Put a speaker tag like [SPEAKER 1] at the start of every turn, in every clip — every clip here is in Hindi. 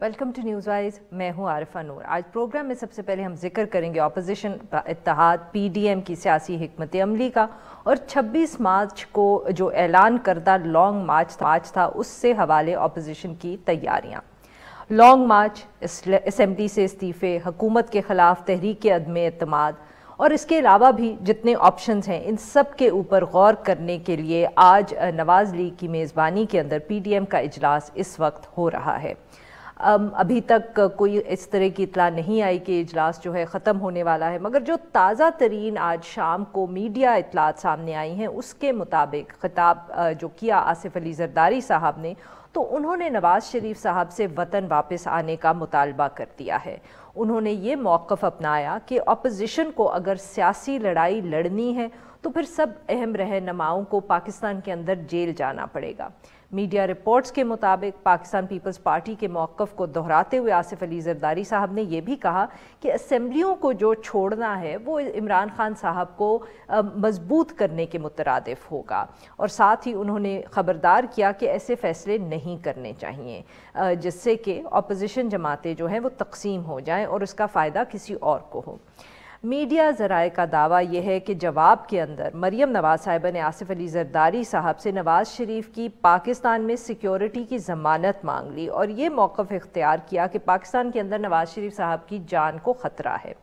[SPEAKER 1] Welcome to news wise. मैं हूं आरिफा नूर। आज प्रोग्राम में सबसे पहले हम जिक्र करेंगे अपोजिशन इत्तेहाद पीडीएम की सियासी हिकमत अमली का और 26 मार्च को जो ऐलान करदा लॉन्ग मार्च था उससे हवाले अपोजिशन की तैयारियां। लॉन्ग मार्च, असम्बली से इस्तीफ़े, हुकूमत के ख़िलाफ़ तहरीक अदम एतमाद और इसके अलावा भी जितने ऑप्शंस हैं इन सब के ऊपर गौर करने के लिए आज नवाज़ लीग की मेज़बानी के अंदर पीडीएम का इजलास इस वक्त हो रहा है। अभी तक कोई इस तरह की इतला नहीं आई कि इजलास जो है ख़त्म होने वाला है, मगर जो ताज़ा तरीन आज शाम को मीडिया इतलात सामने आई हैं उसके मुताबिक ख़िताब जो किया आसिफ अली जरदारी साहब ने, तो उन्होंने नवाज़ शरीफ साहब से वतन वापस आने का मुतालबा कर दिया है। उन्होंने ये मौक़िफ़ अपनाया कि अपोजिशन को अगर सियासी लड़ाई लड़नी है तो फिर सब अहम रहनुमाओं को पाकिस्तान के अंदर जेल जाना पड़ेगा। मीडिया रिपोर्ट्स के मुताबिक पाकिस्तान पीपल्स पार्टी के मौक़िफ़ को दोहराते हुए आसिफ अली जरदारी साहब ने यह भी कहा कि असम्बलियों को जो छोड़ना है वो इमरान खान साहब को मजबूत करने के मुतरादिफ होगा, और साथ ही उन्होंने ख़बरदार किया कि ऐसे फ़ैसले नहीं करने चाहिए जिससे कि अपोजिशन जमातें जो हैं वो तकसीम हो जाएँ और उसका फ़ायदा किसी और को हो। मीडिया ज़राए का दावा यह है कि जवाब के अंदर मरीम नवाज़ साहिबा ने आसिफ अली जरदारी साहब से नवाज़ शरीफ की पाकिस्तान में सिक्योरिटी की ज़मानत मांग ली और ये मौक़िफ़ इख्तियार किया कि पाकिस्तान के अंदर नवाज़ शरीफ साहब की जान को ख़तरा है।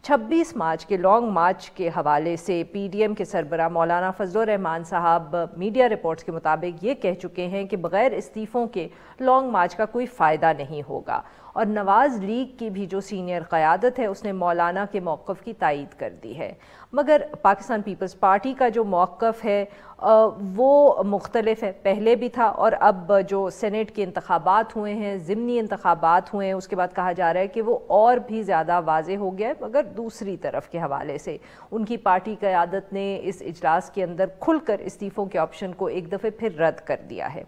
[SPEAKER 1] 26 मार्च के लॉन्ग मार्च के हवाले से पीडीएम के सरबराह मौलाना फजलुर रहमान साहब मीडिया रिपोर्ट्स के मुताबिक ये कह चुके हैं कि बग़ैर इस्तीफ़ों के लॉन्ग मार्च का कोई फ़ायदा नहीं होगा, और नवाज़ लीग की भी जो सीनियर क़यादत है उसने मौलाना के मौक़िफ़ की तायीद कर दी है। मगर पाकिस्तान पीपल्स पार्टी का जो मौक़िफ़ है वो मुख्तलिफ है, पहले भी था और अब जो सेनेट के इंतखाबात हुए हैं, ज़िमनी इंतखाबात हुए हैं, उसके बाद कहा जा रहा है कि वो और भी ज़्यादा वाज़े हो गया है। मगर दूसरी तरफ के हवाले से उनकी पार्टी क़यादत ने इस इजलास के अंदर खुलकर इस्तीफ़ों के ऑप्शन को एक दफ़े फिर रद्द कर दिया है।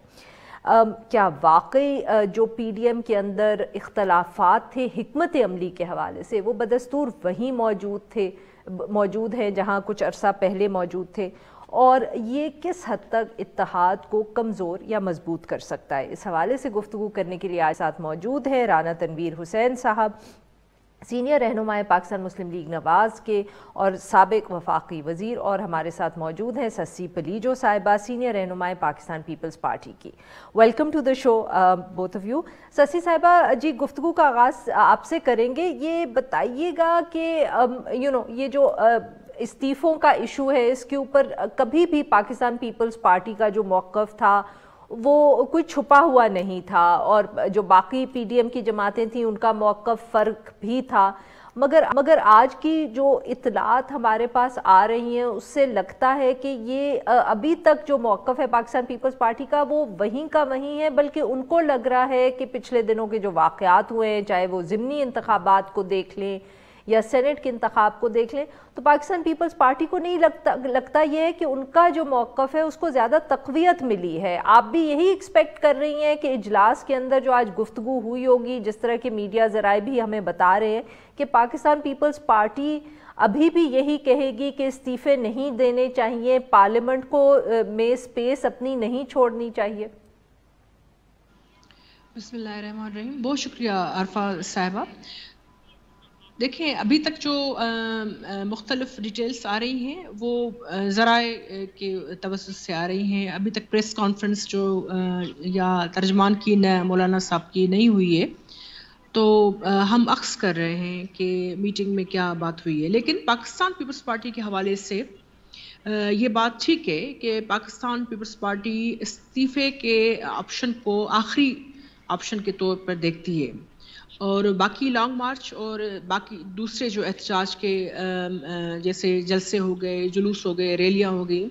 [SPEAKER 1] क्या वाकई जो पीडीएम के अंदर इख्तलाफात थे हिकमत अमली के हवाले से वो बदस्तूर वहीं मौजूद हैं जहां कुछ अरसा पहले मौजूद थे, और ये किस हद तक इत्तेहाद को कमज़ोर या मजबूत कर सकता है? इस हवाले से गुफ्तगू करने के लिए आज साथ मौजूद है राना तनवीर हुसैन साहब, सीनियर रहनुमाए पाकिस्तान मुस्लिम लीग नवाज़ के और साबिक वफाकी वज़ीर, और हमारे साथ मौजूद हैं सस्सी पलीजो साहिबा, सीनियर रहनुमाए पाकिस्तान पीपल्स पार्टी की। Welcome to the show both of you. Sassi साहिबा जी, गुफ्तगू का आगाज़ आपसे करेंगे। ये बताइएगा कि ये जो इस्तीफ़ों का इशू है इसके ऊपर कभी भी पाकिस्तान पीपल्स पार्टी का जो मौक़िफ़ था वो कोई छुपा हुआ नहीं था, और जो बाकी पीडीएम की जमातें थीं उनका मौक़िफ़ फ़र्क भी था, मगर आज की जो इत्तलात हमारे पास आ रही हैं उससे लगता है कि ये अभी तक जो मौक़िफ़ है पाकिस्तान पीपल्स पार्टी का वो वहीं का वहीं है, बल्कि उनको लग रहा है कि पिछले दिनों के जो वाक़यात हुए हैं, चाहे वो ज़िमनी इंतखाबात को देख लें या सेनेट के इंतखाब को देख लें, तो पाकिस्तान पीपल्स पार्टी को नहीं लगता ये है कि उनका जो मौक़िफ़ है उसको ज़्यादा तक़वियत मिली है। आप भी यही एक्सपेक्ट कर रही हैं कि इजलास के अंदर जो आज गुफ्तगू हुई होगी, जिस तरह के मीडिया ज़राए भी हमें बता रहे हैं कि पाकिस्तान पीपल्स पार्टी अभी भी यही कहेगी कि इस्तीफ़े नहीं देने चाहिए, पार्लियामेंट को में स्पेस अपनी नहीं छोड़नी चाहिए?
[SPEAKER 2] बिस्मिल्लाहिर्रहमानिर्रहीम। बहुत शुक्रिया आरफा साहिबा। देखिए, अभी तक जो मुख्तलिफ डिटेल्स आ रही हैं वो ज़राए के तवस्सुस से आ रही हैं। अभी तक प्रेस कॉन्फ्रेंस जो या तर्जमान की मौलाना साहब की नहीं हुई है, तो हम अक्स कर रहे हैं कि मीटिंग में क्या बात हुई है। लेकिन पाकिस्तान पीपल्स पार्टी के हवाले से ये बात ठीक है कि पाकिस्तान पीपल्स पार्टी इस्तीफ़े के ऑप्शन को आखिरी ऑप्शन के तौर पर देखती है, और बाकी लॉन्ग मार्च और बाकी दूसरे जो एहतजाज के जैसे जलसे हो गए, जुलूस हो गए, रैलियाँ हो गई,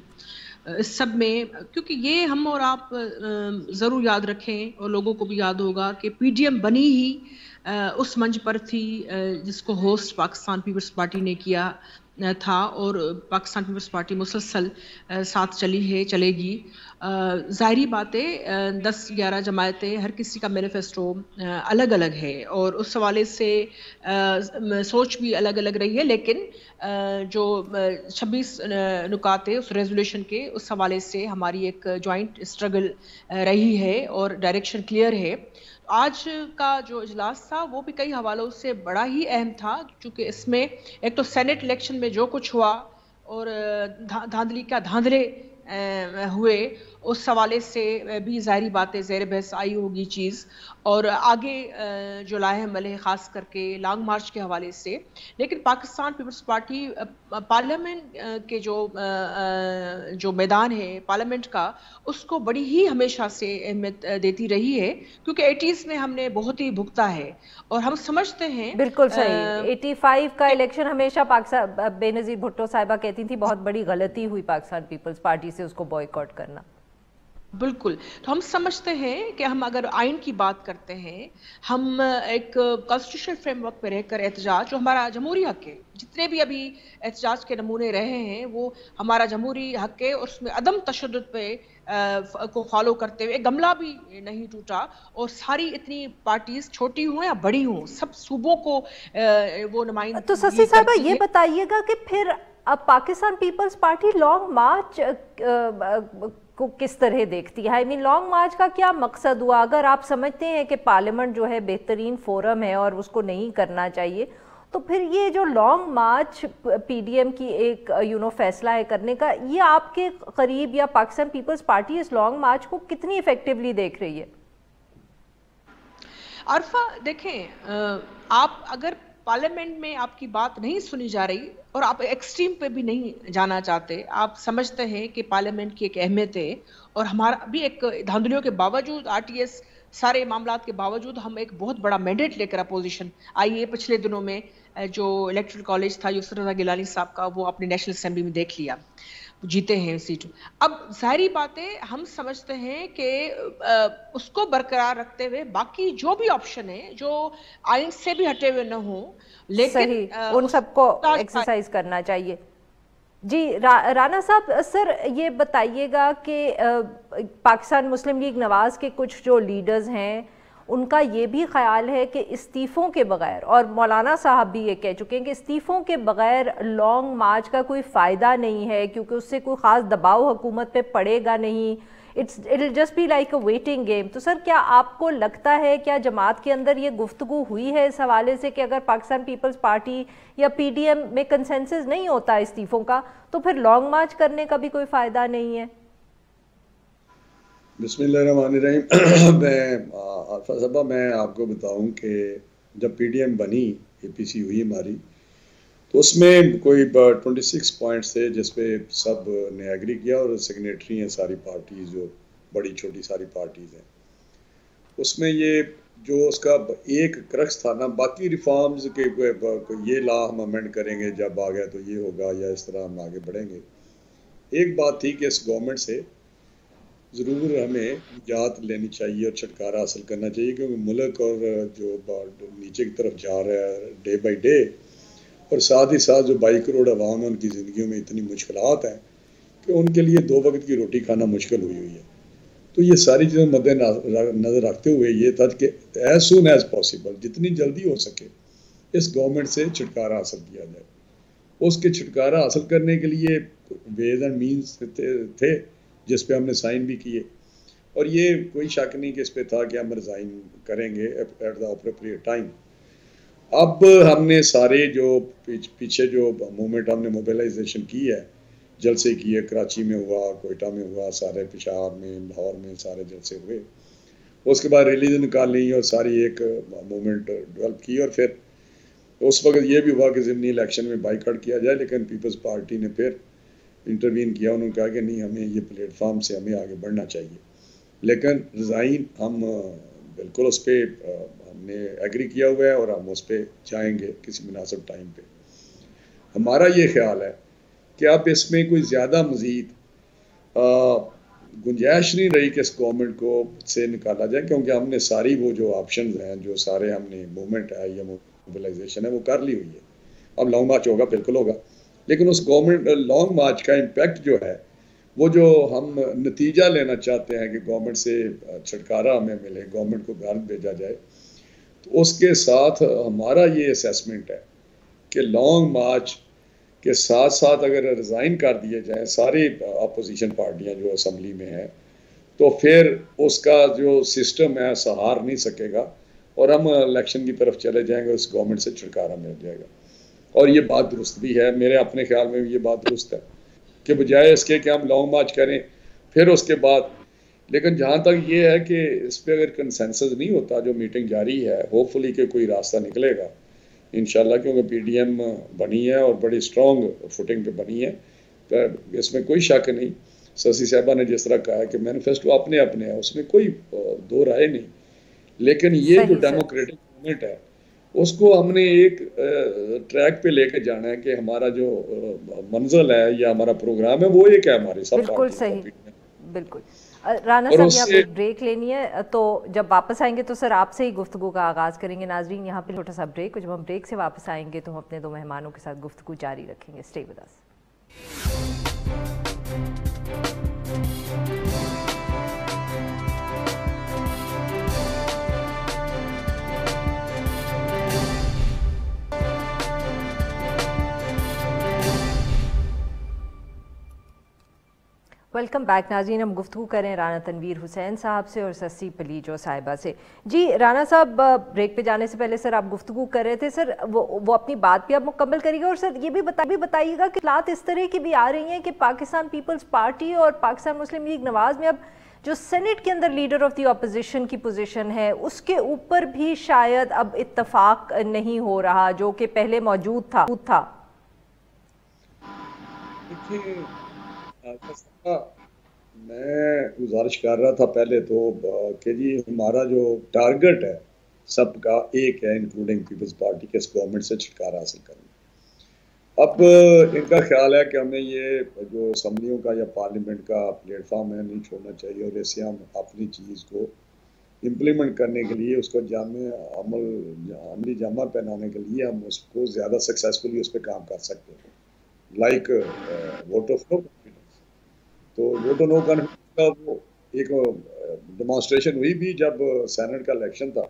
[SPEAKER 2] इस सब में, क्योंकि ये हम और आप ज़रूर याद रखें और लोगों को भी याद होगा कि पीडीएम बनी ही उस मंच पर थी जिसको होस्ट पाकिस्तान पीपल्स पार्टी ने किया था, और पाकिस्तान पीपल्स पार्टी मुसलसल साथ चली है, चलेगी। ज़ाहिरी बातें 10-11 जमायतें, हर किसी का मैनिफेस्टो अलग अलग है और उस हवाले से सोच भी अलग अलग रही है, लेकिन जो 26 नुकात है उस रेजोल्यूशन के, उस हवाले से हमारी एक जॉइंट स्ट्रगल रही है और डायरेक्शन क्लियर है। आज का जो इजलास था वो भी कई हवालों से बड़ा ही अहम था, क्योंकि इसमें एक तो सेनेट इलेक्शन में जो कुछ हुआ और धांधली का धांधले हुए, उस हवाले से भी ज़ाहिरी बातें ज़ेर बहस आई होगी चीज़, और आगे जो लाए मले ख़ास करके लॉन्ग मार्च के हवाले से। लेकिन पाकिस्तान पीपल्स पार्टी पार्लियामेंट के जो मैदान है पार्लियामेंट का, उसको बड़ी ही हमेशा से अहमियत देती रही है, क्योंकि 80s में हमने बहुत ही भुगता है और हम समझते हैं।
[SPEAKER 1] बिल्कुल सही। 85 का इलेक्शन हमेशा पाकिस्तान, बेनज़ीर भुट्टो साहिबा कहती थी बहुत बड़ी गलती हुई पाकिस्तान पीपल्स पार्टी से उसको बॉयकॉट करना।
[SPEAKER 2] बिल्कुल, तो हम समझते हैं कि हम अगर आइन की बात करते हैं, हम एक कॉन्स्टिट्यूशनल फ्रेमवर्क पे रहकर एहतजाज, जो हमारा जमहूरी हक है, जितने भी अभी एहतजाज के नमूने रहे हैं वो हमारा जमहूरी हक है, और उसमें अदम तशद्दुद पे को फॉलो करते हुए गमला भी नहीं टूटा, और सारी इतनी पार्टीज छोटी हों या बड़ी हों, सब सूबों को वो नुमाइंदगी
[SPEAKER 1] तो शशि साहबा
[SPEAKER 2] करती
[SPEAKER 1] ये
[SPEAKER 2] है।
[SPEAKER 1] बताइएगा कि फिर अब पाकिस्तान पीपल्स पार्टी लॉन्ग मार्च को किस तरह देखती है? आई मीन लॉन्ग मार्च का क्या मकसद हुआ? अगर आप समझते हैं कि पार्लियामेंट जो है बेहतरीन फोरम है और उसको नहीं करना चाहिए, तो फिर ये जो लॉन्ग मार्च पीडीएम की एक फैसला है करने का, ये आपके करीब या पाकिस्तान पीपल्स पार्टी इस लॉन्ग मार्च को कितनी इफेक्टिवली देख रही है?
[SPEAKER 2] अरफा देखें, आप अगर पार्लियामेंट में आपकी बात नहीं सुनी जा रही और आप एक्सट्रीम पे भी नहीं जाना चाहते, आप समझते हैं कि पार्लियामेंट की एक अहमियत है, और हमारा भी एक धांधलियों के बावजूद, आरटीएस सारे मामलात के बावजूद, हम एक बहुत बड़ा मैंडेट लेकर अपोजिशन आई है। पिछले दिनों में जो इलेक्टोरल कॉलेज था यूसुफ रज़ा गिलानी साहब का, वो अपने नेशनल असेंबली में देख लिया, जीते हैं सीट। अब जाहिर बात है, हम समझते हैं कि उसको बरकरार रखते हुए बाकी जो भी ऑप्शन है जो आइन से भी हटे हुए न हो, लेकिन
[SPEAKER 1] सही, उन सबको एक्सरसाइज करना चाहिए। जी राना साहब, सर ये बताइएगा कि पाकिस्तान मुस्लिम लीग नवाज़ के कुछ जो लीडर्स हैं उनका ये भी ख्याल है कि इस्तीफ़ों के बगैर, और मौलाना साहब भी ये कह चुके हैं कि इस्तीफ़ों के बगैर लॉन्ग मार्च का कोई फ़ायदा नहीं है, क्योंकि उससे कोई ख़ास दबाव हुकूमत पे पड़ेगा नहीं, it will just be like a waiting game. तो सर क्या आपको लगता है, क्या जमात के अंदर ये गुफ्तगू हुई है इस हवाले से कि अगर पाकिस्तान पीपल्स पार्टी या पीडीएम में कंसेंसस नहीं होता इस्तीफ़ों का, तो फिर लॉन्ग मार्च करने का भी कोई फ़ायदा नहीं है?
[SPEAKER 3] बिस्मिल्लाहिर्रहमानिर्रहीम। आफा साहबा, मैं आपको बताऊं कि जब पीडीएम बनी, एपीसी हुई हमारी, तो उसमें कोई 26 पॉइंट्स थे जिस पे सब ने एग्री किया, और सिग्नेटरी हैं सारी पार्टीज, जो बड़ी छोटी सारी पार्टीज हैं। उसमें ये जो उसका एक क्रक्स था ना, बाकी रिफॉर्म्स के ये ला हम अमेंड करेंगे, जब आ गया तो ये होगा, या इस तरह हम आगे बढ़ेंगे। एक बात थी कि इस गवर्नमेंट से ज़रूर हमें निजात लेनी चाहिए और छुटकारा हासिल करना चाहिए, क्योंकि मुल्क और जो नीचे की तरफ जा रहा है डे बाई डे, और साथ ही साथ जो 22 करोड़ अवाम है उनकी ज़िंदगियों में इतनी मुश्किलात हैं कि उनके लिए 2 वक्त की रोटी खाना मुश्किल हुई है। तो ये सारी चीज़ें मद्देनज़र रखते हुए ये था कि एज सून एज पॉसिबल, जितनी जल्दी हो सके, इस गवर्नमेंट से छुटकारा हासिल किया जाए। उसके छुटकारा हासिल करने के लिए वेज एंड मीन्स थे जिस पे हमने साइन भी किए, और ये कोई शक नहीं कि इस पे था कि हम रिज़ाइन करेंगे एट द अप्रोप्रिएट टाइम। अब हमने सारे जो पीछे जो मूवमेंट हमने मोबिलाइजेशन की है, जलसे किए, कराची में हुआ, कोयटा में हुआ, सारे पेशावर में, लाहौर में सारे जलसे हुए, उसके बाद रिलीज निकाली और सारी एक मूवमेंट डेवलप की, और फिर उस वक्त ये भी हुआ कि ज़िमनी इलेक्शन में बाइकआउट किया जाए, लेकिन पीपल्स पार्टी ने फिर इंटरवीन किया। उन्होंने कहा कि नहीं, हमें ये प्लेटफॉर्म से हमें आगे बढ़ना चाहिए, लेकिन रिज़ाइन हम बिल्कुल उस पर हमने एग्री किया हुआ है, और हम उस पर जाएंगे किसी मुनासिब टाइम पे। हमारा ये ख्याल है कि अब इसमें कोई ज़्यादा मज़ीद गुंजाइश नहीं रही कि इस गवर्नमेंट को से निकाला जाए, क्योंकि हमने सारी वो जो ऑप्शन हैं, जो सारे हमने मूवमेंट है या मोबिलाइजेशन है, वो कर ली हुई है। अब लॉन्ग मार्च होगा, बिल्कुल होगा, लेकिन उस गवर्नमेंट लॉन्ग मार्च का इम्पैक्ट जो है, वो जो हम नतीजा लेना चाहते हैं कि गवर्नमेंट से छुटकारा हमें मिले, गवर्नमेंट को घर भेजा जाए, तो उसके साथ हमारा ये असेसमेंट है कि लॉन्ग मार्च के साथ साथ अगर रिज़ाइन कर दिए जाए सारी अपोजिशन पार्टियां जो असम्बली में हैं, तो फिर उसका जो सिस्टम है सहार नहीं सकेगा और हम इलेक्शन की तरफ चले जाएंगे, उस गवर्नमेंट से छुटकारा मिल जाएगा। और ये बात दुरुस्त भी है, मेरे अपने ख्याल में भी ये बात दुरुस्त है कि बजाय इसके कि हम लॉन्ग मार्च करें फिर उसके बाद। लेकिन जहाँ तक ये है कि इस पर अगर कंसेंसस नहीं होता, जो मीटिंग जारी है, होपफुली कि कोई रास्ता निकलेगा इंशाल्लाह, क्योंकि पीडीएम बनी है और बड़ी स्ट्रॉन्ग फुटिंग पे बनी है, तो इसमें कोई शक नहीं। शशि साहबा ने जिस तरह कहा कि मैनिफेस्टो अपने अपने है, उसमें कोई दो राय नहीं। लेकिन ये जो डेमोक्रेटिक मूवमेंट है उसको हमने एक ट्रैक पे लेके जाना है कि हमारा जो मंजिल है या हमारा प्रोग्राम है वो एक है हमारे सब।
[SPEAKER 1] बिल्कुल सही, बिल्कुल। राना साहब यहाँ पे ब्रेक लेनी है, तो जब वापस आएंगे तो सर आपसे ही गुफ्तगू का आगाज़ करेंगे। नाजरीन यहाँ पे छोटा सा ब्रेक, जब हम ब्रेक से वापस आएंगे तो हम अपने दो मेहमानों के साथ गुफ्तगू जारी रखेंगे। Stay with us. Welcome back नाज़रीन, हम गुफ्तगू करें राना तनवीर हुसैन साहब से और ससी पलीजो साहिबा से। जी राना साहब, ब्रेक पे जाने से पहले सर आप गुफ्तगू कर रहे थे, सर वो अपनी बात भी आप मुकम्मल करिएगा और सर ये भी बताइएगा कि हालात इस तरह की भी आ रही हैं कि पाकिस्तान पीपल्स पार्टी और पाकिस्तान मुस्लिम लीग नवाज में अब जो सेनेट के अंदर लीडर ऑफ द अपोजिशन की पोजीशन है उसके ऊपर भी शायद अब इत्तफाक नहीं हो रहा जो कि पहले मौजूद था।
[SPEAKER 3] मैं गुजारिश कर रहा था पहले तो कि जी हमारा जो टारगेट है सबका एक है, इंक्लूडिंग पीपल्स पार्टी के, इस गवर्नमेंट से छुटकारा हासिल करना। अब इनका ख्याल है कि हमें ये जो असम्बलियों का या पार्लियामेंट का प्लेटफॉर्म है नहीं छोड़ना चाहिए और इससे हम अपनी चीज़ को इम्प्लीमेंट करने के लिए, उसको अमली जामा पहनाने के लिए हम उसको ज़्यादा सक्सेसफुली उस पर काम कर सकते हैं, like vote of no confidence. तो वोट ऑफ नो कॉन्फिडेंस का वो एक डेमोन्स्ट्रेशन हुई भी जब सेनेट का इलेक्शन था,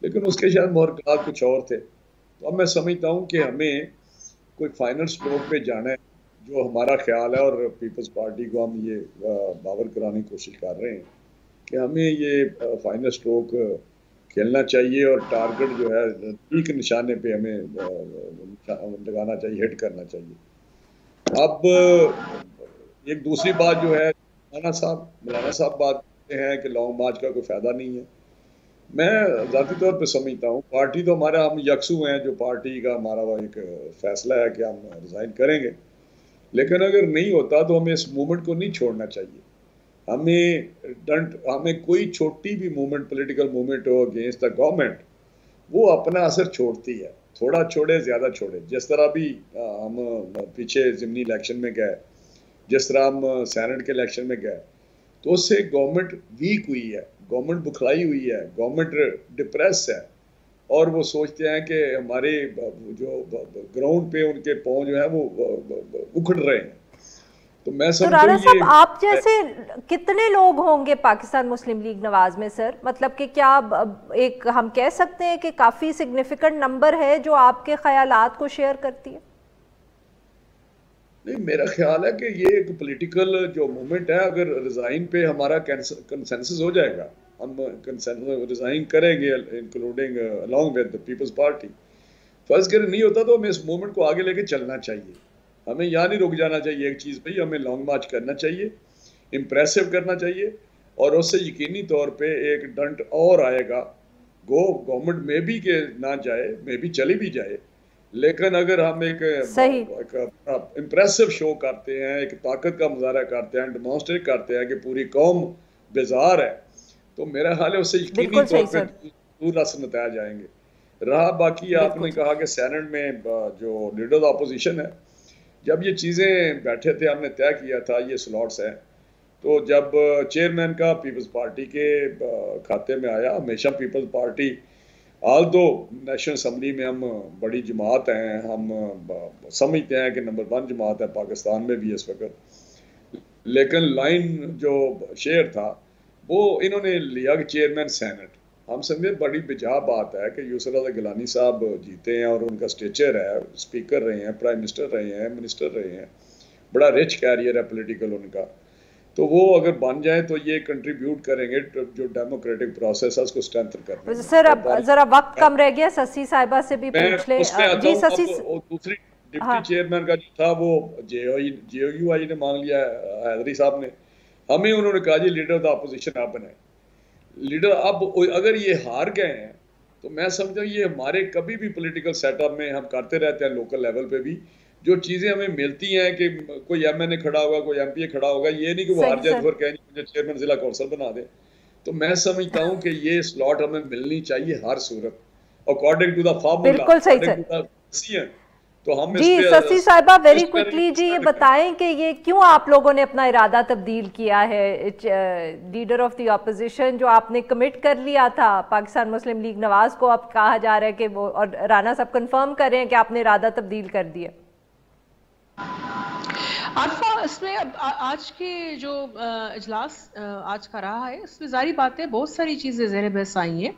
[SPEAKER 3] लेकिन उसके शायद मुहरक़ात कुछ और थे। तो अब मैं समझता हूँ कि हमें कोई फाइनल स्ट्रोक पे जाना है, जो हमारा ख्याल है, और पीपल्स पार्टी को हम ये बावर कराने की कोशिश कर रहे हैं कि हमें ये फाइनल स्ट्रोक खेलना चाहिए और टारगेट जो है ठीक निशाने पे हमें लगाना चाहिए, हिट करना चाहिए। अब एक दूसरी बात जो है, मौलाना साहब बात करते हैं कि लॉन्ग मार्च का कोई फ़ायदा नहीं है। मैं ज़ाती तौर पे समझता हूँ पार्टी तो हमारा, हम यकसू हैं, जो पार्टी का हमारा वो एक फ़ैसला है कि हम रिज़ाइन करेंगे, लेकिन अगर नहीं होता तो हमें इस मूवमेंट को नहीं छोड़ना चाहिए। हमें कोई छोटी भी मूवमेंट, पॉलिटिकल मूवमेंट हो अगेंस्ट द गवर्नमेंट, वो अपना असर छोड़ती है, थोड़ा छोड़े ज़्यादा छोड़े। जिस तरह भी हम पीछे ज़िमनी इलेक्शन में गए, जिस तरह हम सेनेट के इलेक्शन में गए, तो उससे गवर्नमेंट वीक हुई है, गवर्नमेंट बुखलाई हुई है, गवर्नमेंट डिप्रेस है, और वो सोचते हैं कि हमारे जो ग्राउंड पे उनके पाँव जो है वो उखड़ रहे हैं। तो मैं समझता हूं ये
[SPEAKER 1] आप जैसे कितने लोग होंगे पाकिस्तान मुस्लिम लीग नवाज में सर, मतलब कि क्या एक हम कह सकते हैं कि काफी सिग्निफिकेंट नंबर है जो आपके ख्यालात को शेयर करती है?
[SPEAKER 3] नहीं, मेरा ख्याल है कि ये एक पॉलिटिकल जो मूवमेंट है, अगर रिजाइन पे हमारा कंसेंसस हो जाएगा, हम रिजाइन करेंगे including along with the Peoples Party, first अगर नहीं होता तो हमें इस मूवमेंट को आगे लेके चलना चाहिए। हमें यहाँ नहीं रुक जाना चाहिए एक चीज़ पे, हमें लॉन्ग मार्च करना चाहिए, इम्प्रेसिव करना चाहिए, और उससे यकीनी तौर पे एक डंट और आएगा। गवर्नमेंट में भी के ना जाए, में भी चली भी जाए, लेकिन अगर हम एक इम्प्रेसिव शो करते हैं, एक ताकत का मुजाहरा करते हैं, डेमोन्स्ट्रेट करते हैं कि पूरी कौम बेजार है, तो मेरा ख्याल है उससे यकीनी तौर पे दूर रस नतज आएंगे। रहा बाकी आपने कहा कि सेनेट में जो लीडर ऑफ अपोजिशन है, जब ये चीज़ें बैठे थे, हमने तय किया था ये स्लॉट्स हैं, तो जब चेयरमैन का पीपल्स पार्टी के खाते में आया, हमेशा पीपल्स पार्टी आल दो नेशनल असम्बली में हम बड़ी जमात हैं, हम समझते हैं कि नंबर 1 जमात है पाकिस्तान में भी इस वक्त, लेकिन लाइन जो शेयर था वो इन्होंने लिया कि चेयरमैन सेनेट। हम समझे बड़ी बेजा बात है कि यूसुफ रज़ा गिलानी साहब जीते हैं और उनका स्टेचर है, स्पीकर रहे हैं, प्राइम मिनिस्टर रहे हैं, मिनिस्टर रहे हैं, बड़ा रिच कैरियर है पॉलिटिकल उनका। तो वो अगर बन जाए तो ये कंट्रीब्यूट करेंगे जो डेमोक्रेटिक प्रोसेस है उसको स्ट्रेंथन करने में।
[SPEAKER 1] सर अब जरा वक्त कम रह गया, ससी साहिबा से भी पूछ ले
[SPEAKER 3] जी। ससी दूसरी डिप्टी चेयरमैन का जो था वो जेओयूआई ने मांग लिया, हैदरी साहब ने, हमें उन्होंने कहा जी लीडर ऑफ द अपोजिशन आप बनाए लीडर। अब अगर ये हार गए हैं तो मैं समझता हूँ ये हमारे कभी भी पॉलिटिकल सेटअप में हम करते रहते हैं, लोकल लेवल पे भी जो चीजें हमें मिलती हैं कि कोई एमएनए खड़ा होगा, कोई एमपीए खड़ा होगा, ये नहीं कि वो हार जाए तो फिर कहें मुझे चेयरमैन जिला कौंसिल बना दे। तो मैं समझता हूँ कि ये स्लॉट हमें मिलनी चाहिए हर सूरत अकॉर्डिंग टू द फॉर्मूला।
[SPEAKER 1] बिल्कुल सही सर।
[SPEAKER 3] तो हम
[SPEAKER 1] जी ससी साहिबा वेरी क्विकली जी ये बताएं कि ये क्यों आप लोगों ने अपना इरादा तब्दील किया है, लीडर ऑफ द ऑपोजिशन जो आपने कमिट कर लिया था पाकिस्तान मुस्लिम लीग नवाज को, अब कहा जा रहा है कि वो, और राना साहब कंफर्म कर रहे हैं कि आपने इरादा तब्दील कर दिया।
[SPEAKER 2] आरफा इसमें अब आज के जो इजलास आज का रहा है इसमें जारी बात है बहुत सारी चीज़ें ज़ेर बहस आई हैं।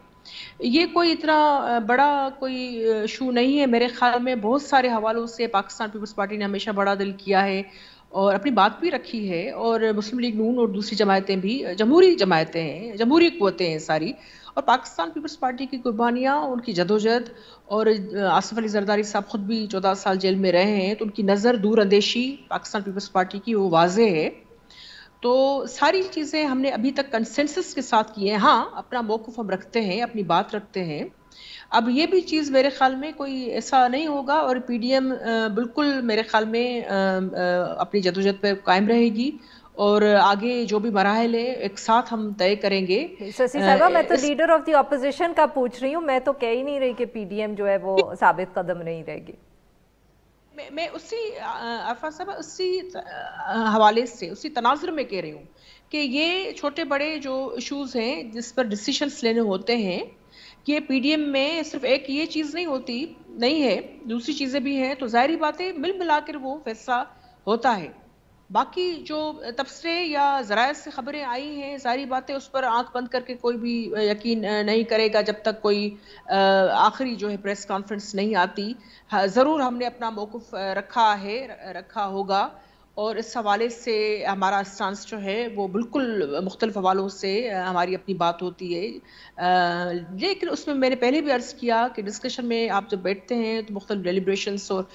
[SPEAKER 2] ये कोई इतना बड़ा कोई इशू नहीं है मेरे ख्याल में। बहुत सारे हवालों से पाकिस्तान पीपल्स पार्टी ने हमेशा बड़ा दिल किया है और अपनी बात भी रखी है, और मुस्लिम लीग नून और दूसरी जमायतें भी जमहूरी जमायतें हैं, जमहूरी क़ुव्वतें हैं सारी, और पाकिस्तान पीपल्स पार्टी की कुर्बानियाँ, उनकी जदोजहद, और आसिफ अली जरदारी साहब खुद भी 14 साल जेल में रहे हैं, तो उनकी नज़र दूर अंदेशी पाकिस्तान पीपल्स पार्टी की वो वाज़े है। तो सारी चीज़ें हमने अभी तक कंसेंसस के साथ की हैं। हाँ, अपना मौक़िफ़ हम रखते हैं, अपनी बात रखते हैं। अब ये भी चीज़ मेरे ख्याल में कोई ऐसा नहीं होगा, और पीडीएम बिल्कुल मेरे ख्याल में अपनी जदोजहद पे कायम रहेगी, और आगे जो भी मराहल है एक साथ हम तय करेंगे।
[SPEAKER 1] ससी साहिबा मैं तो लीडर ऑफ द ऑपोजिशन का पूछ रही हूँ, मैं तो कह ही नहीं रही कि पीडीएम जो है वो साबित कदम नहीं रहेगी।
[SPEAKER 2] मैं उसी आरफा साहब उसी हवाले से उसी तनाजुर में कह रही हूँ कि ये छोटे बड़े जो इश्यूज हैं जिस पर डिसीशंस लेने होते हैं, ये पीडीएम में सिर्फ एक ये चीज़ नहीं है, दूसरी चीज़ें भी हैं, तो जाहिर बात है मिल मिलाकर वो फैसला होता है। बाकी जो तबसरे या ज़राए से खबरें आई हैं, सारी बातें उस पर आंख बंद करके कोई भी यकीन नहीं करेगा जब तक कोई आखिरी जो है प्रेस कॉन्फ्रेंस नहीं आती। ज़रूर हमने अपना मौक़िफ़ रखा होगा, और इस हवाले से हमारा स्टांस जो है वो बिल्कुल मुख्तलिफ हवालों से हमारी अपनी बात होती है। लेकिन उसमें मैंने पहले भी अर्ज़ किया कि डिस्कशन में आप जब बैठते हैं तो मुख्तलिफ डेलिब्रेशंस और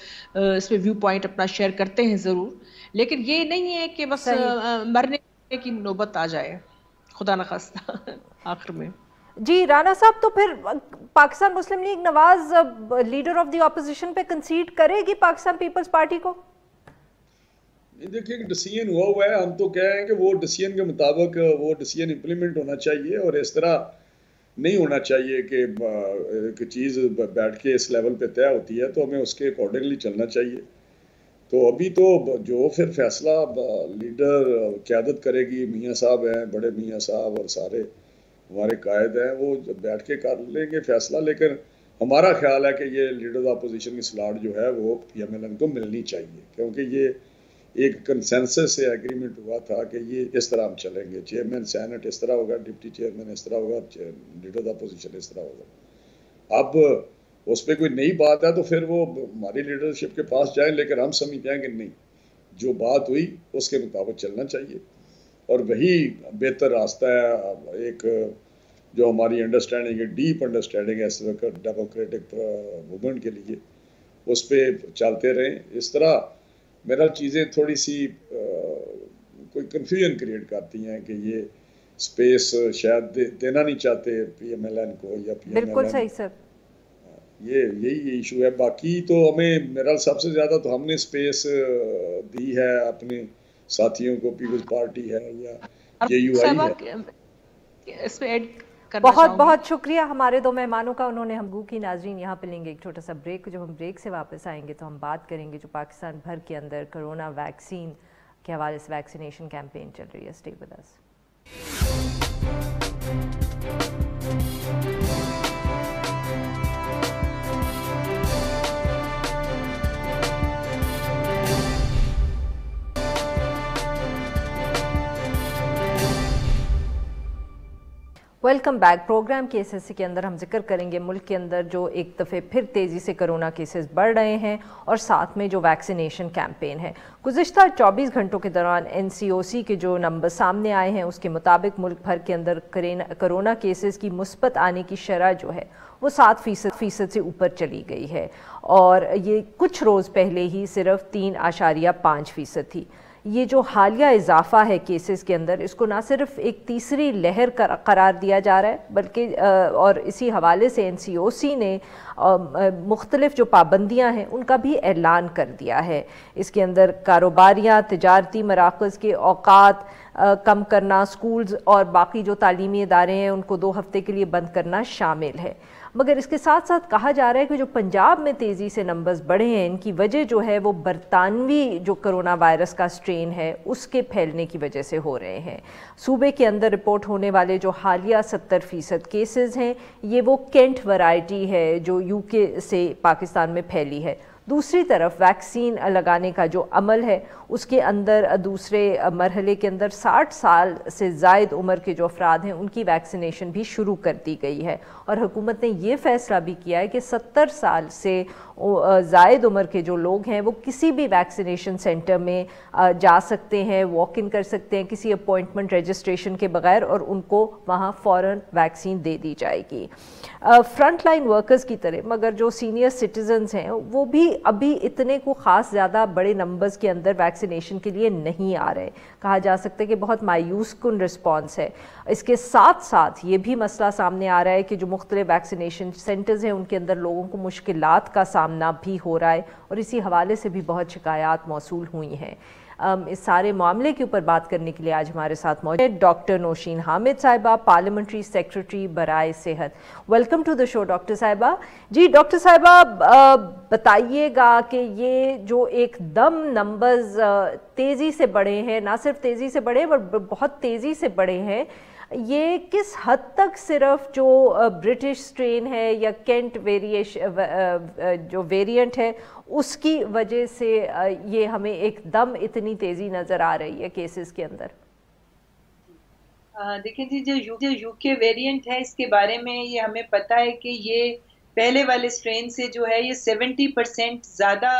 [SPEAKER 2] इसमें व्यू पॉइंट अपना शेयर करते हैं ज़रूर, लेकिन ये नहीं है कि बस मरने की नौबत आ जाए, खुदा न खास्ता आखिर में।
[SPEAKER 1] जी राना साहब, तो फिर Pakistan Muslim League Nawaz leader of the opposition पे कंसीड करेगी पाकिस्तान पीपल्स पार्टी को?
[SPEAKER 3] देखिए डिसीजन हुआ है, हम तो कह रहे हैं कि वो डिसीजन के मुताबिक वो डिसीजन इम्प्लीमेंट होना चाहिए, और इस तरह नहीं होना चाहिए कि चीज़ बैठ के इस लेवल पे तय होती है, तो हमें उसके अकॉर्डिंगली चलना चाहिए। तो अभी तो जो फिर फैसला लीडर क़यादत करेगी, मियाँ साहब हैं, बड़े मियाँ साहब और सारे हमारे कायद हैं, वो बैठ के कर लेंगे फैसला। लेकिन हमारा ख्याल है कि ये लीडर ऑफ अपोजिशन की स्लॉट जो है वो पीएमएलएन को मिलनी चाहिए, क्योंकि ये एक कंसेंसस से एग्रीमेंट हुआ था कि ये इस तरह हम चलेंगे, चेयरमैन सेनेट इस तरह होगा, डिप्टी चेयरमैन इस तरह होगा, लीडर ऑफ अपोजिशन इस तरह होगा। अब उस पर कोई नई बात है तो फिर वो हमारी लीडरशिप के पास जाए, लेकिन हम समझते हैं कि नहीं, जो बात हुई उसके मुताबिक चलना चाहिए, और वही बेहतर रास्ता है। एक जो हमारी अंडरस्टैंडिंग है, डीप अंडरस्टैंडिंग है इस वक्त डेमोक्रेटिक मूवमेंट के लिए, उस पर चलते रहें। इस तरह मेरा चीज़ें थोड़ी सी कोई कन्फ्यूजन क्रिएट करती हैं कि ये स्पेस शायद देना नहीं चाहते पीएमएलएन को, या पीएमएलएन।
[SPEAKER 1] बिल्कुल सही सर,
[SPEAKER 3] यही इशू है। बाकी तो हमें मेरा सबसे ज़्यादा तो हमने स्पेस दी है अपने साथियों को, पीपल्स पार्टी है या जेयूआई है।
[SPEAKER 2] इसमें ऐड
[SPEAKER 1] बहुत बहुत शुक्रिया हमारे दो मेहमानों का, उन्होंने हम गू की नाजरीन। यहाँ पे लेंगे एक छोटा सा ब्रेक। जब हम ब्रेक से वापस आएंगे तो हम बात करेंगे जो पाकिस्तान भर के अंदर कोरोना वैक्सीन के हवाले से वैक्सीनेशन कैंपेन चल रही है। Stay with us. Welcome back. Programme के हिस्से के अंदर हम जिक्र करेंगे मुल्क के अंदर जो एक दफ़े फिर तेज़ी से कोरोना केसेस बढ़ रहे हैं और साथ में जो वैक्सीनेशन कैंपेन है। गुज़िश्ता 24 घंटों के दौरान NCOC के जो नंबर सामने आए हैं उसके मुताबिक मुल्क भर के अंदर कोरोना केसेस की मुस्बत आने की शरह जो है वो 7% से ऊपर चली गई है और ये कुछ रोज़ पहले ही सिर्फ 3.5% थी। ये जो हालिया इजाफा है केसेस के अंदर, इसको ना सिर्फ एक तीसरी लहर करार दिया जा रहा है बल्कि और इसी हवाले से NCOC ने मुख्तलिफ जो पाबंदियां हैं उनका भी ऐलान कर दिया है। इसके अंदर कारोबारियाँ, तिजारती मराकज़ के औकात कम करना, स्कूल्स और बाकी जो तालीमी इदारे हैं उनको 2 हफ्ते के लिए बंद करना शामिल है। मगर इसके साथ साथ कहा जा रहा है कि जो पंजाब में तेज़ी से नंबर्स बढ़े हैं इनकी वजह जो है वो बरतानवी जो कोरोना वायरस का स्ट्रेन है उसके फैलने की वजह से हो रहे हैं। सूबे के अंदर रिपोर्ट होने वाले जो हालिया 70% केसेस हैं ये वो केंट वैरायटी है जो UK से पाकिस्तान में फैली है। दूसरी तरफ वैक्सीन लगाने का जो अमल है उसके अंदर दूसरे मरहले के अंदर 60 साल से ज़ायद उम्र के जो अफराद हैं उनकी वैक्सीनेशन भी शुरू कर दी गई है और हुकूमत ने ये फ़ैसला भी किया है कि 70 साल से ज़ायद उम्र के जो लोग हैं वो किसी भी वैक्सीनेशन सेंटर में जा सकते हैं, वॉक इन कर सकते हैं किसी अपॉइंटमेंट रजिस्ट्रेशन के बगैर और उनको वहाँ फ़ौरन वैक्सीन दे दी जाएगी। फ्रंट लाइन वर्कर्स की तरह मगर जो सीनियर सिटीजन्स हैं वो भी अभी इतने को ख़ास ज़्यादा बड़े नंबर्स के अंदर वैक्सीनेशन के लिए नहीं आ रहे। कहा जा सकता है कि बहुत मायूस कुन रिस्पॉन्स है। इसके साथ साथ ये भी मसला सामने आ रहा है कि जो मुख्तलिफ वैक्सीनेशन सेंटर्स हैं उनके अंदर लोगों को मुश्किलात का सामना भी हो रहा है और इसी हवाले से भी बहुत शिकायत मौसूल हुई हैं। इस सारे मामले के ऊपर बात करने के लिए आज हमारे साथ मौजूद है डॉक्टर नौशीन हामिद साहिबा, पार्लियामेंट्री सेक्रेटरी बराए सेहत। Welcome to the show doctor साहिबा। जी डॉक्टर साहिबा, बताइएगा कि ये जो एकदम नंबर्स तेज़ी से बढ़े हैं, ना सिर्फ तेज़ी से बढ़े पर बहुत तेज़ी से बढ़े हैं, ये किस हद तक सिर्फ जो ब्रिटिश स्ट्रेन है या केंट जो वेरिएंट है उसकी वजह से ये हमें एकदम इतनी तेज़ी नज़र आ रही है केसेस के अंदर?
[SPEAKER 4] देखिए जी, जो UK वेरिएंट है इसके बारे में ये हमें पता है कि ये पहले वाले स्ट्रेन से जो है ये 70% ज़्यादा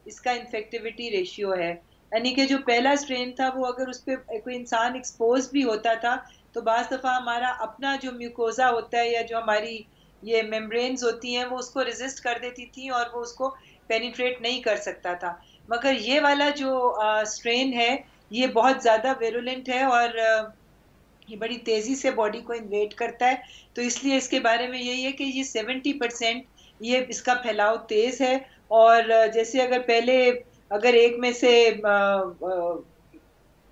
[SPEAKER 4] इसका इन्फेक्टिविटी रेशियो है। यानी कि जो पहला स्ट्रेन था वो अगर उस पर कोई इंसान एक्सपोज भी होता था तो बाज़ दफ़ा हमारा अपना जो म्यूकोजा होता है या जो हमारी ये मेम्ब्रेन्स होती हैं वो उसको रेजिस्ट कर देती थी और वो उसको पेनिट्रेट नहीं कर सकता था। मगर ये वाला जो स्ट्रेन है ये बहुत ज़्यादा वेरुलेंट है और ये बड़ी तेज़ी से बॉडी को इन्वेड करता है। तो इसलिए इसके बारे में यही है कि ये 70% ये इसका फैलाव तेज़ है और जैसे अगर पहले अगर एक में से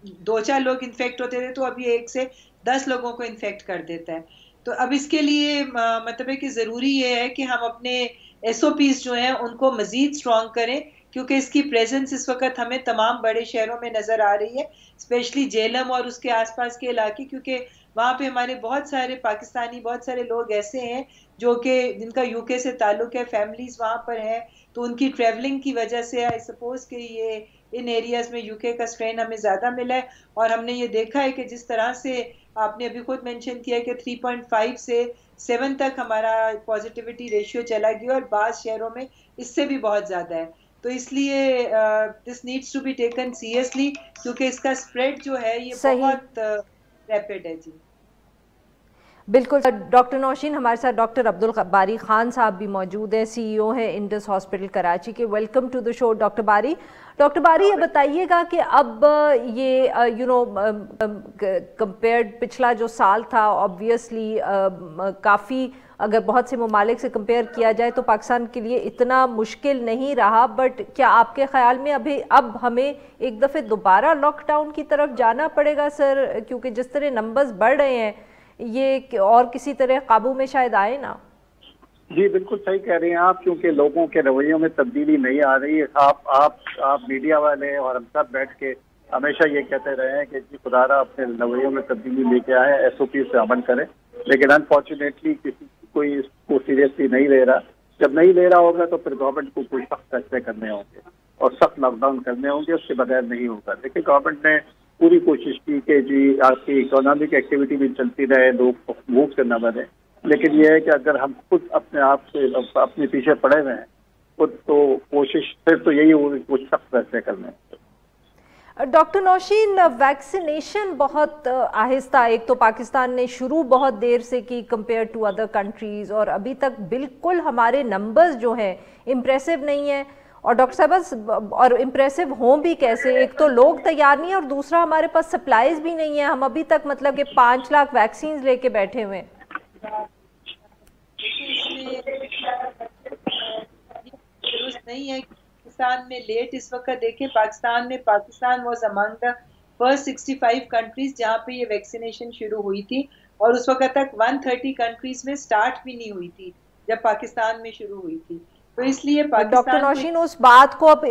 [SPEAKER 4] 2-4 लोग इन्फेक्ट होते थे तो अभी 1 से 10 लोगों को इन्फेक्ट कर देता है। तो अब इसके लिए मतलब है कि ज़रूरी ये है कि हम अपने SOPs जो हैं उनको मज़ीद स्ट्रॉन्ग करें क्योंकि इसकी प्रेजेंस इस वक्त हमें तमाम बड़े शहरों में नज़र आ रही है, स्पेशली जेलम और उसके आसपास के इलाके, क्योंकि वहाँ पे हमारे बहुत सारे पाकिस्तानी, बहुत सारे लोग ऐसे हैं जो कि जिनका UK से ताल्लुक़ है, फैमिलीज़ वहाँ पर हैं, तो उनकी ट्रैवलिंग की वजह से आई सपोज़ कि ये इन एरियाज़ में UK का स्ट्रेन हमें ज़्यादा मिला है। और हमने ये देखा है कि जिस तरह से आपने अभी खुद मेंशन किया कि 3.5 से 7 तक हमारा पॉजिटिविटी रेशियो चला गया और बाज़ शहरों में इससे भी बहुत ज़्यादा है। तो इसलिए this needs to be taken seriously क्योंकि इसका स्प्रेड जो है ये बहुत रैपिड है। जी
[SPEAKER 1] बिल्कुल। डॉक्टर नौशीन, हमारे साथ डॉक्टर अब्दुल बारी खान साहब भी मौजूद हैं, CEO हैं इंडस हॉस्पिटल कराची के। Welcome to the show doctor Bari. Doctor Bari, ये बताइएगा कि अब ये कंपेयर्ड पिछला जो साल था ऑब्वियसली काफ़ी, अगर बहुत से ममालिक से कंपेयर किया जाए तो पाकिस्तान के लिए इतना मुश्किल नहीं रहा, बट क्या आपके ख्याल में अब हमें एक दफ़े दोबारा लॉकडाउन की तरफ जाना पड़ेगा सर? क्योंकि जिस तरह नंबर्स बढ़ रहे हैं ये और किसी तरह काबू में शायद आए ना।
[SPEAKER 5] जी बिल्कुल सही कह रही हैं आप, क्योंकि लोगों के रवैयों में तब्दीली नहीं आ रही है। आप मीडिया वाले और हम सब बैठ के हमेशा ये कहते रहे हैं कि जी खुदारा अपने रवैयों में तब्दीली लेके आए, SOP से अमल करें, लेकिन अनफॉर्चुनेटली कोई इसको सीरियसली नहीं ले रहा। जब नहीं ले रहा होगा तो फिर गवर्नमेंट को कोई सख्त फैसले करने होंगे और सख्त लॉकडाउन करने होंगे, उसके बगैर नहीं होगा। देखिए गवर्नमेंट ने पूरी कोशिश की कि जी आपकी इकोनॉमिक एक्टिविटी भी चलती रहे, लोग मूव से न बने। लेकिन यह है कि अगर हम खुद अपने आप से अपने पीछे पड़े हुए हैं खुद, तो कोशिश फिर तो यही होगी कुछ सख्त फैसले करने।
[SPEAKER 1] डॉक्टर नौशीन, वैक्सीनेशन बहुत आहिस्ता, एक तो पाकिस्तान ने शुरू बहुत देर से की कंपेयर टू अदर कंट्रीज, और अभी तक बिल्कुल हमारे नंबर्स जो हैं इम्प्रेसिव नहीं है। और डॉक्टर साहब, और इम्प्रेसिव हों भी कैसे, एक तो लोग तैयार नहीं है और दूसरा हमारे पास सप्लाईज भी नहीं है। हम अभी तक मतलब कि 5 लाख वैक्सीन लेके बैठे हुए हैं।
[SPEAKER 4] नहीं है पाकिस्तान में लेट इस वक्त देखें, Pakistan was among the first 65 countries जहां पे ये वैक्सीनेशन शुरू हुई थी, और उस वक्त तक 130 कंट्रीज में स्टार्ट भी नहीं हुई थी जब पाकिस्तान में शुरू हुई थी। तो इसलिए
[SPEAKER 1] डॉक्टर नौशीन, उस बात को अब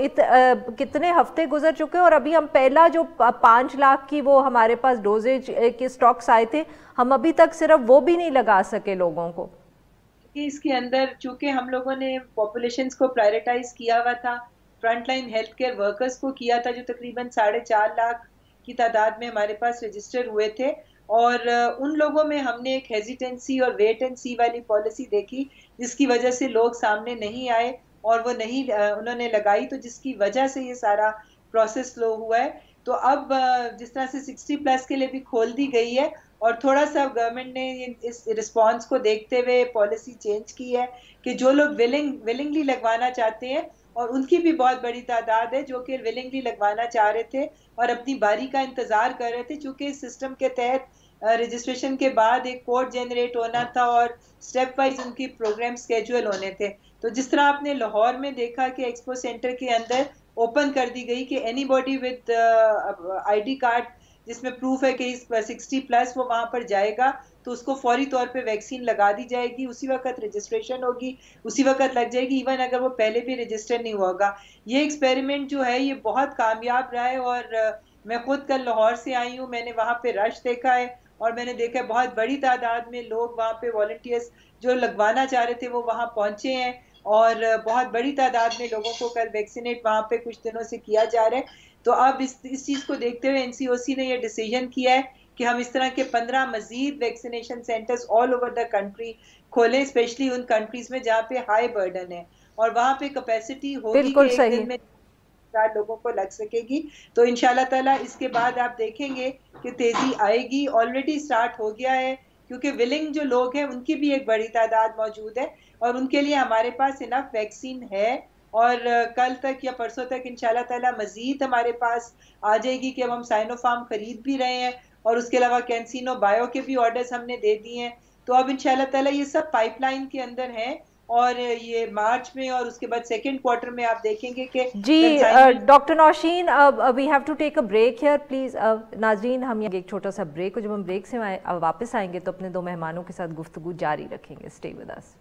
[SPEAKER 1] कितने हफ्ते गुजर चुके हैं और अभी हम पहला जो 5 लाख की वो हमारे पास डोजेज के स्टॉक्स आए थे, हम अभी तक सिर्फ वो भी नहीं लगा सके लोगों को।
[SPEAKER 4] इसके अंदर चूंकि हम लोगों ने पॉपुलेशंस को प्रायोरिटाइज किया हुआ था, फ्रंटलाइन हेल्थ केयर वर्कर्स को किया था जो तकरीबन 4.5 लाख की तादाद में हमारे पास रजिस्टर हुए थे, और उन लोगों में हमने एक हेजिटेंसी और वेट एंड सी वाली पॉलिसी देखी जिसकी वजह से लोग सामने नहीं आए और वो नहीं उन्होंने लगाई, तो जिसकी वजह से ये सारा प्रोसेस स्लो हुआ है। तो अब जिस तरह से 60+ के लिए भी खोल दी गई है और थोड़ा सा गवर्नमेंट ने इस रिस्पांस को देखते हुए पॉलिसी चेंज की है कि जो लोग विलिंगली लगवाना चाहते हैं, और उनकी भी बहुत बड़ी तादाद है जो कि विलिंगली लगवाना चाह रहे थे और अपनी बारी का इंतजार कर रहे थे, चूंकि इस सिस्टम के तहत रजिस्ट्रेशन के बाद एक कोड जनरेट होना था और स्टेप वाइज उनकी प्रोग्राम स्केड्यूल होने थे। तो जिस तरह आपने लाहौर में देखा कि एक्सपो सेंटर के अंदर ओपन कर दी गई कि एनीबॉडी विद आईडी कार्ड जिसमें प्रूफ है कि 60+ वो वहां पर जाएगा तो उसको फौरी तौर पे वैक्सीन लगा दी जाएगी, उसी वक्त रजिस्ट्रेशन होगी, उसी वक्त लग जाएगी, इवन अगर वो पहले भी रजिस्टर नहीं होगा। ये एक्सपेरिमेंट जो है ये बहुत कामयाब रहा है, और मैं खुद कल लाहौर से आई हूँ, मैंने वहाँ पे रश देखा है और मैंने देखा है बहुत बड़ी तादाद में लोग वहाँ पे वॉलंटियर्स जो लगवाना चाह रहे थे वो वहाँ पहुंचे हैं, और बहुत बड़ी तादाद में लोगों को कल वैक्सीनेट वहाँ पे कुछ दिनों से किया जा रहा है। तो अब इस चीज़ को देखते हुए एनसीओसी ने यह डिसीजन किया है कि हम इस तरह के 15 मजीद vaccination centres all over the country खोलें, स्पेशली उन कंट्रीज में जहाँ पे हाई बर्डन है और वहाँ पे कैपेसिटी होगी कि एक दिन में 4 लोगों को लग सकेगी। तो इंशाल्लाह ताला इसके बाद आप देखेंगे कि तेजी आएगी, ऑलरेडी स्टार्ट हो गया है, क्योंकि विलिंग जो लोग हैं उनकी भी एक बड़ी तादाद मौजूद है और उनके लिए हमारे पास इनफ वैक्सीन है, और कल तक या परसों तक इंशाल्लाह ताला मजीद हमारे पास आ जाएगी कि अब हम साइनोफार्म खरीद भी रहे हैं और उसके अलावा कैंसिनो बायो के भी ऑर्डर्स हमने दे दिए हैं। तो अब इंशाल्लाह ताला ये सब पाइपलाइन के अंदर हैं और ये मार्च में और उसके बाद सेकंड क्वार्टर में आप देखेंगे कि
[SPEAKER 1] जी। Doctor Naushin, we have to take a break here please. नाज़रीन, हम एक छोटा सा ब्रेक, जब हम ब्रेक से वापस आएंगे तो अपने 2 मेहमानों के साथ गुफ्तगू जारी रखेंगे। Stay with us.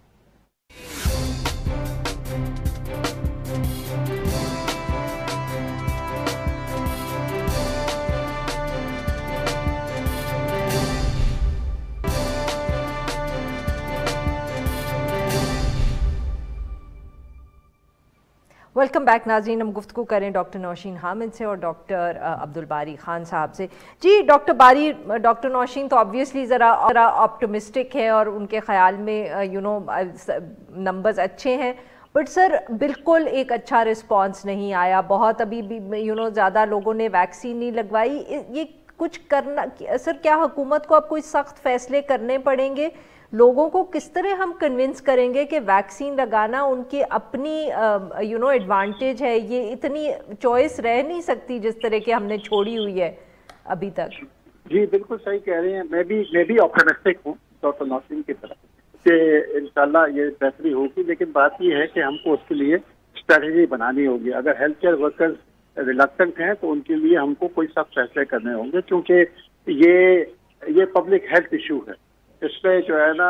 [SPEAKER 1] Welcome back नाज़रीन, हम गुफ्तगू करें डॉक्टर नौशीन हामिद से और डॉक्टर अब्दुल बारी खान साहब से। जी डॉक्टर नौशीन तो ऑब्वियसली ज़रा ऑप्टिमिस्टिक है और उनके ख्याल में नंबर्स अच्छे हैं, बट सर बिल्कुल एक अच्छा रिस्पांस नहीं आया, बहुत अभी भी ज़्यादा लोगों ने वैक्सीन नहीं लगवाई। ये कुछ करना सर, क्या हुकूमत को अब कोई सख्त फैसले करने पड़ेंगे? लोगों को किस तरह हम कन्विंस करेंगे कि वैक्सीन लगाना उनकी अपनी एडवांटेज है? ये इतनी चॉइस रह नहीं सकती जिस तरह की हमने छोड़ी हुई है अभी तक।
[SPEAKER 5] जी बिल्कुल सही कह रहे हैं, मैं भी ऑप्टिमिस्टिक हूँ डॉक्टर नौशीन की तरफ कि इंशाल्लाह ये बेहतरी होगी, लेकिन बात ये है कि हमको उसके लिए स्ट्रेटजी बनानी होगी। अगर हेल्थ केयर वर्कर्स रिलक्टेंट हैं तो उनके लिए हमको कोई सख्त फैसले करने होंगे, क्योंकि ये पब्लिक हेल्थ इशू है। इसमें जो है ना,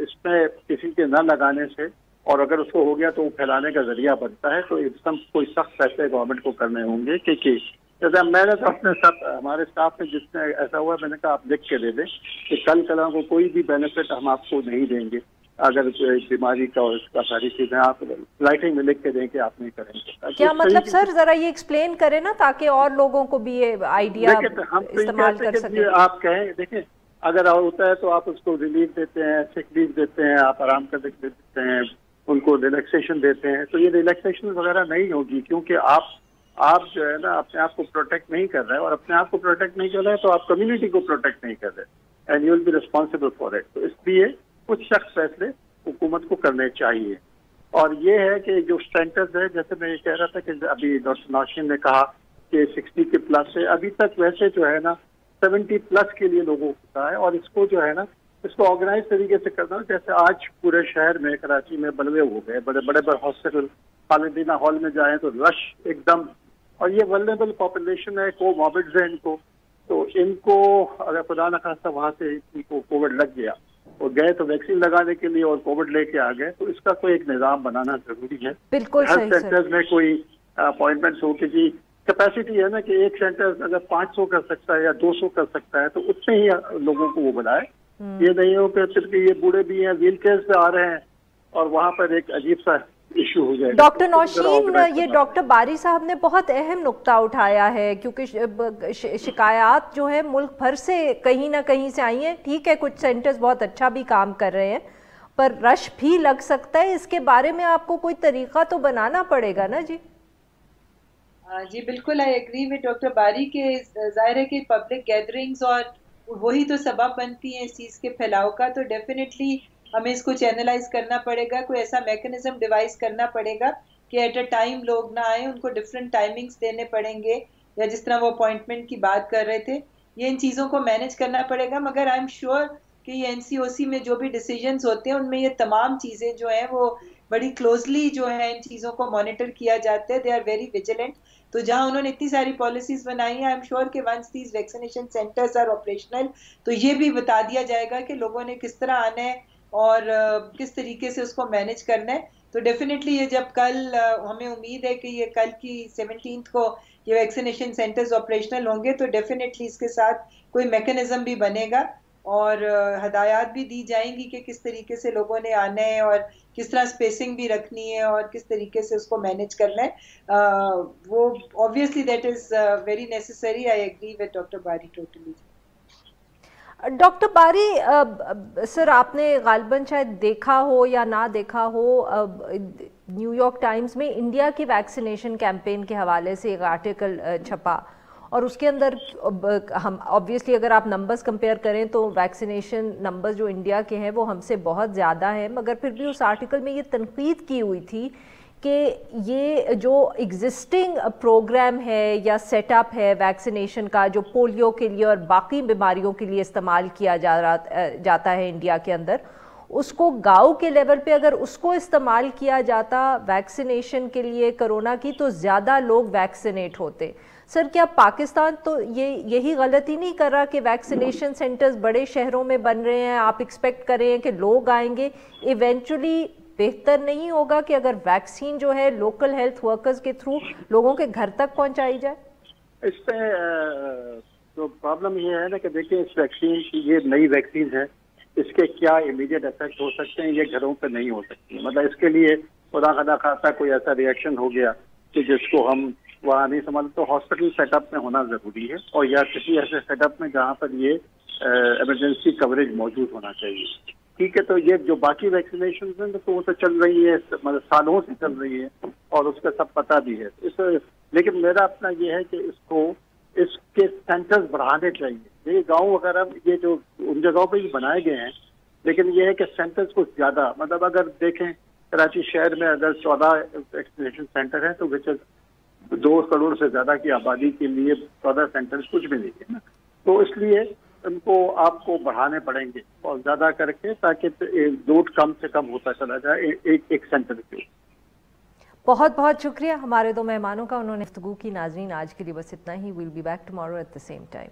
[SPEAKER 5] इसमें किसी के न लगाने से और अगर उसको हो गया तो वो फैलाने का जरिया बनता है, तो एकदम कोई सख्त फैसले गवर्नमेंट को करने होंगे। कि जैसे मैंने तो अपने साथ हमारे स्टाफ में जिसने ऐसा हुआ, मैंने कहा आप लिख के दे दें कि कल को कोई भी बेनिफिट हम आपको नहीं देंगे, अगर बीमारी का और इसका सारी चीजें आप राइटिंग में लिख के दें कि आप नहीं करेंगे।
[SPEAKER 1] क्या मतलब सर, जरा ये एक्सप्लेन करें ना, ताकि और लोगों को भी ये आइडिया इस्तेमाल कर सकें।
[SPEAKER 5] आप कहें, देखिए अगर होता है तो आप उसको रिलीफ देते हैं, सिक लीव देते हैं, आप आराम कर देते हैं, उनको रिलैक्सेशन देते हैं। तो ये रिलैक्सेशन वगैरह नहीं होगी, क्योंकि आप जो है ना अपने आप को प्रोटेक्ट नहीं कर रहे हैं, और अपने आप को प्रोटेक्ट नहीं कर रहे हैं तो आप कम्युनिटी को प्रोटेक्ट नहीं कर रहे, and you will be responsible for it. तो इसलिए कुछ सख्त फैसले हुकूमत को करने चाहिए। और ये है कि जो सेंटर्स है, जैसे मैं ये कह रहा था कि अभी डॉक्टर नौशीन ने कहा कि 60 के प्लस है, अभी तक वैसे जो है ना 70 प्लस के लिए लोगों का है, और इसको जो है ना इसको ऑर्गेनाइज तरीके से करना। जैसे आज पूरे शहर में, कराची में बलवे हो गए, बड़े बड़े हॉस्पिटल, खालिदीना हॉल में जाए तो रश एकदम, और ये वल्नरेबल पॉपुलेशन है, कोमॉर्बिड्स है इनको, तो इनको अगर खुदा न खास्ता वहां से इनको कोविड लग गया और गए तो वैक्सीन लगाने के लिए और कोविड लेके आ गए, तो इसका कोई एक निजाम बनाना जरूरी है।
[SPEAKER 1] बिल्कुल
[SPEAKER 5] हर
[SPEAKER 1] सही
[SPEAKER 5] सेंटर्स में कोई अपॉइंटमेंट्स हो कि जी कैपेसिटी है ना कि एक सेंटर अगर 500 कर सकता है या 200 कर सकता है तो उतने ही लोगों को वो बुलाए। ये नहीं हो कि सिर्फ ये बूढ़े भी हैं, व्हील चेयर पे आ रहे हैं और वहां पर एक अजीब सा इशू हो जाएगा।
[SPEAKER 1] डॉक्टर नौशीन, ये डॉक्टर बारी साहब ने बहुत अहम नुक्ता उठाया है, क्योंकि शिकायत जो है मुल्क भर से कहीं ना कहीं से आई है। ठीक है, कुछ सेंटर्स बहुत अच्छा भी काम कर रहे हैं, पर रश भी लग सकता है। इसके बारे में आपको कोई तरीका तो बनाना पड़ेगा ना जी?
[SPEAKER 4] जी बिल्कुल, आई एग्री विद डॉक्टर बारी के जाहिर है कि पब्लिक गैदरिंग्स और वही तो सबब बनती है इस चीज़ के फैलाव का। तो डेफिनेटली हमें इसको चैनलाइज करना पड़ेगा, कोई ऐसा मैकेनिज्म डिवाइस करना पड़ेगा कि एट अ टाइम लोग ना आए, उनको डिफरेंट टाइमिंग्स देने पड़ेंगे, या जिस तरह वो अपॉइंटमेंट की बात कर रहे थे, ये इन चीज़ों को मैनेज करना पड़ेगा। मगर आई एम श्योर कि ये NCOC में जो भी डिसीजंस होते हैं उनमें ये तमाम चीज़ें जो हैं वो बड़ी क्लोजली जो है इन चीज़ों को मॉनिटर किया जाता है। They are very vigilant. तो जहां उन्होंने इतनी सारी पॉलिसीज बनाई है, आई एम श्योर कि once these vaccination centres are operational तो ये भी बता दिया जाएगा कि लोगों ने किस तरह आना है और किस तरीके से उसको मैनेज करना है। तो डेफिनेटली ये जब कल हमें उम्मीद है कि ये कल की 17th को ये वैक्सीनेशन सेंटर्स ऑपरेशनल होंगे, तो डेफिनेटली इसके साथ कोई मैकेनिज्म भी बनेगा और हदायत भी दी जाएंगी कि किस तरीके से लोगों ने आना है और किस तरह स्पेसिंग भी रखनी है और किस तरीके से उसको मैनेज करना है। वो obviously that is very necessary. I agree with doctor Bari totally.
[SPEAKER 1] Doctor Bari, sir आपने गालिबन शायद देखा हो या ना देखा हो, न्यूयॉर्क टाइम्स में इंडिया की वैक्सीनेशन कैंपेन के हवाले से एक आर्टिकल छपा, और उसके अंदर हम ऑब्वियसली अगर आप नंबर्स कंपेयर करें तो वैक्सीनेशन नंबर्स जो इंडिया के हैं वो हमसे बहुत ज़्यादा हैं, मगर फिर भी उस आर्टिकल में ये तनकीद की हुई थी कि ये जो एग्जिस्टिंग प्रोग्राम है या सेटअप है वैक्सीनेशन का, जो पोलियो के लिए और बाकी बीमारियों के लिए इस्तेमाल किया जाता है इंडिया के अंदर, उसको गांव के लेवल पे अगर उसको इस्तेमाल किया जाता वैक्सीनेशन के लिए कोरोना की, तो ज़्यादा लोग वैक्सीनेट होते। सर, क्या पाकिस्तान तो यही गलती नहीं कर रहा कि वैक्सीनेशन सेंटर्स बड़े शहरों में बन रहे हैं, आप एक्सपेक्ट कर रहे हैं कि लोग आएंगे, इवेंचुअली बेहतर नहीं होगा कि अगर वैक्सीन जो है लोकल हेल्थ वर्कर्स के थ्रू लोगों के घर तक पहुंचाई जाए?
[SPEAKER 5] इसमें तो प्रॉब्लम ये है ना कि देखिए इस वैक्सीन की, ये नई वैक्सीन है, इसके क्या इमीडिएट इफेक्ट हो सकते हैं, ये घरों पे नहीं हो सकती। मतलब इसके लिए खुदा खदा खासा कोई ऐसा रिएक्शन हो गया कि जिसको हम वहाँ नहीं समझ, तो हॉस्पिटल सेटअप में होना जरूरी है, और या किसी ऐसे सेटअप में जहाँ पर ये इमरजेंसी कवरेज मौजूद होना चाहिए। ठीक है, तो ये जो बाकी वैक्सीनेशन हैं तो वो तो चल रही है, मतलब सालों से चल रही है और उसका सब पता भी है। लेकिन मेरा अपना ये है कि इसके सेंटर्स बढ़ाने चाहिए। ये गाँव वगैरह ये जो उन जगहों पर ही बनाए गए हैं, लेकिन ये है कि सेंटर्स को ज्यादा, मतलब अगर देखें कराची शहर में अगर 14 वैक्सीनेशन सेंटर है तो विच 2 करोड़ से ज्यादा की आबादी के लिए 14 सेंटर्स कुछ भी नहीं है ना। तो इसलिए उनको आपको बढ़ाने पड़ेंगे और ज्यादा करके, ताकि लोड कम से कम होता चला जाए एक सेंटर पे।
[SPEAKER 1] बहुत बहुत शुक्रिया हमारे 2 मेहमानों का, उन्होंने गुफ्तगू की। नाज़रीन, आज के लिए बस इतना ही। Will be back tomorrow at the same time.